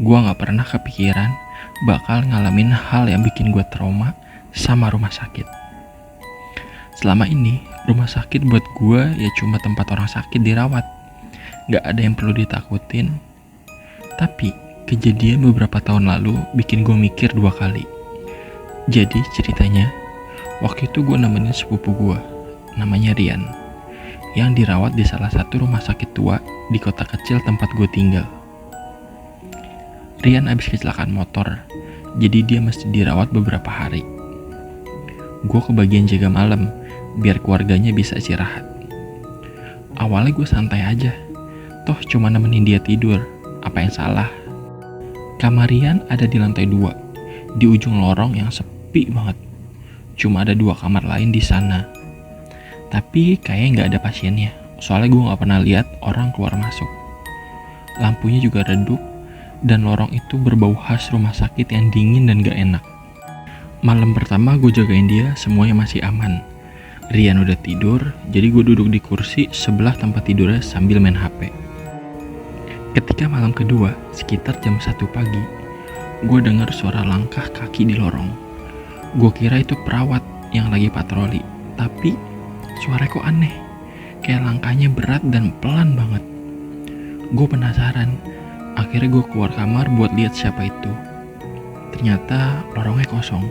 gue gak pernah kepikiran bakal ngalamin hal yang bikin gue trauma sama rumah sakit. Selama ini, rumah sakit buat gue ya cuma tempat orang sakit dirawat. Gak ada yang perlu ditakutin. Tapi, kejadian beberapa tahun lalu bikin gue mikir 2 kali. Jadi ceritanya, waktu itu gue nemenin sepupu gue, namanya Rian, yang dirawat di salah satu rumah sakit tua di kota kecil tempat gue tinggal. Rian abis kecelakaan motor, jadi dia mesti dirawat beberapa hari. Gue kebagian jaga malam, biar keluarganya bisa istirahat. Awalnya gue santai aja, toh cuma nemenin dia tidur, apa yang salah? Kamar Rian ada di lantai 2, di ujung lorong yang sepi banget. Cuma ada 2 kamar lain di sana. Tapi kayaknya gak ada pasiennya, soalnya gue gak pernah lihat orang keluar masuk. Lampunya juga redup, dan lorong itu berbau khas rumah sakit yang dingin dan gak enak. Malam pertama gue jagain dia, semuanya masih aman. Rian udah tidur, jadi gue duduk di kursi sebelah tempat tidurnya sambil main HP. Ketika malam kedua, sekitar jam 1 pagi, gue dengar suara langkah kaki di lorong. Gue kira itu perawat yang lagi patroli, tapi suaranya kok aneh, kayak langkahnya berat dan pelan banget. Gue penasaran, akhirnya gue keluar kamar buat lihat siapa itu. Ternyata lorongnya kosong,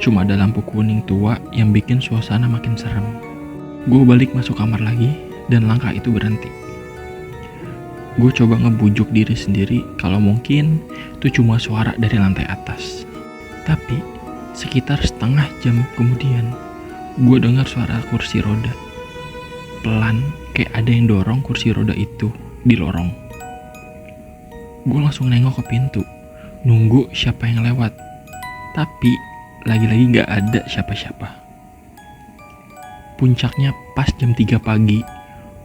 cuma ada lampu kuning tua yang bikin suasana makin serem. Gue balik masuk kamar lagi dan langkah itu berhenti. Gue coba ngebujuk diri sendiri kalau mungkin itu cuma suara dari lantai atas. Tapi sekitar setengah jam kemudian, gue dengar suara kursi roda. Pelan, kayak ada yang dorong kursi roda itu di lorong. Gue langsung nengok ke pintu, nunggu siapa yang lewat. Tapi lagi-lagi gak ada siapa-siapa. Puncaknya pas jam 3 pagi,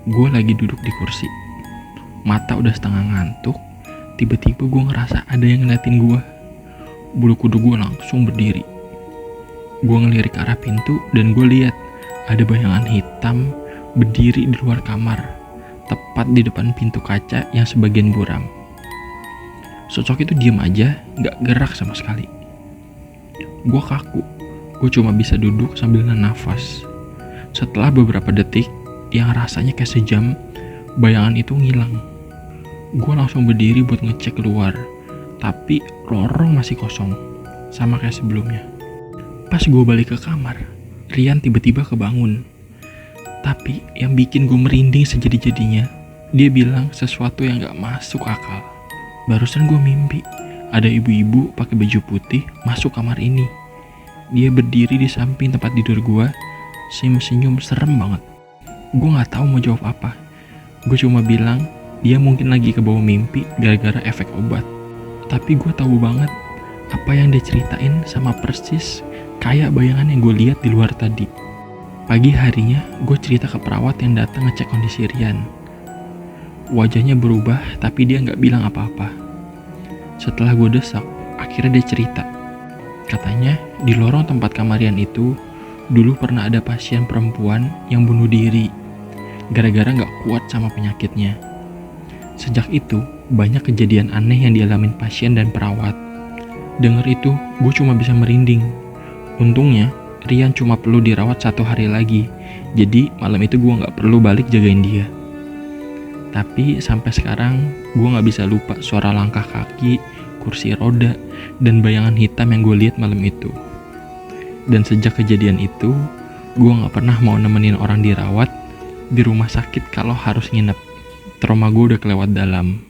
gue lagi duduk di kursi. Mata udah setengah ngantuk, tiba-tiba gue ngerasa ada yang ngeliatin gue. Bulu kuduk gue langsung berdiri. Gue ngelirik ke arah pintu dan gue lihat ada bayangan hitam berdiri di luar kamar, tepat di depan pintu kaca yang sebagian buram. Sosok itu diam aja, gak gerak sama sekali. Gue kaku, gue cuma bisa duduk sambil nafas. Setelah beberapa detik, yang rasanya kayak sejam, bayangan itu ngilang. Gue langsung berdiri buat ngecek keluar, tapi lorong masih kosong, sama kayak sebelumnya. Pas gue balik ke kamar, Rian tiba-tiba kebangun. Tapi yang bikin gue merinding sejadi-jadinya, dia bilang sesuatu yang gak masuk akal. Barusan gue mimpi, ada ibu-ibu pakai baju putih masuk kamar ini. Dia berdiri di samping tempat tidur gue, senyum-senyum serem banget. Gue gak tahu mau jawab apa. Gue cuma bilang, dia mungkin lagi kebawa mimpi gara-gara efek obat. Tapi gue tahu banget, apa yang dia ceritain sama persis kayak bayangan yang gue lihat di luar tadi. Pagi harinya, gue cerita ke perawat yang datang ngecek kondisi Rian. Wajahnya berubah, tapi dia gak bilang apa-apa. Setelah gue desak, akhirnya dia cerita. Katanya, di lorong tempat kamar Rian itu, dulu pernah ada pasien perempuan yang bunuh diri, gara-gara gak kuat sama penyakitnya. Sejak itu, banyak kejadian aneh yang dialamin pasien dan perawat. Dengar itu, gue cuma bisa merinding. Untungnya, Rian cuma perlu dirawat 1 hari lagi, jadi malam itu gue gak perlu balik jagain dia. Tapi sampai sekarang gue gak bisa lupa suara langkah kaki, kursi roda, dan bayangan hitam yang gue lihat malam itu. Dan sejak kejadian itu, gue gak pernah mau nemenin orang dirawat di rumah sakit kalau harus nginep. Trauma gue udah kelewat dalam.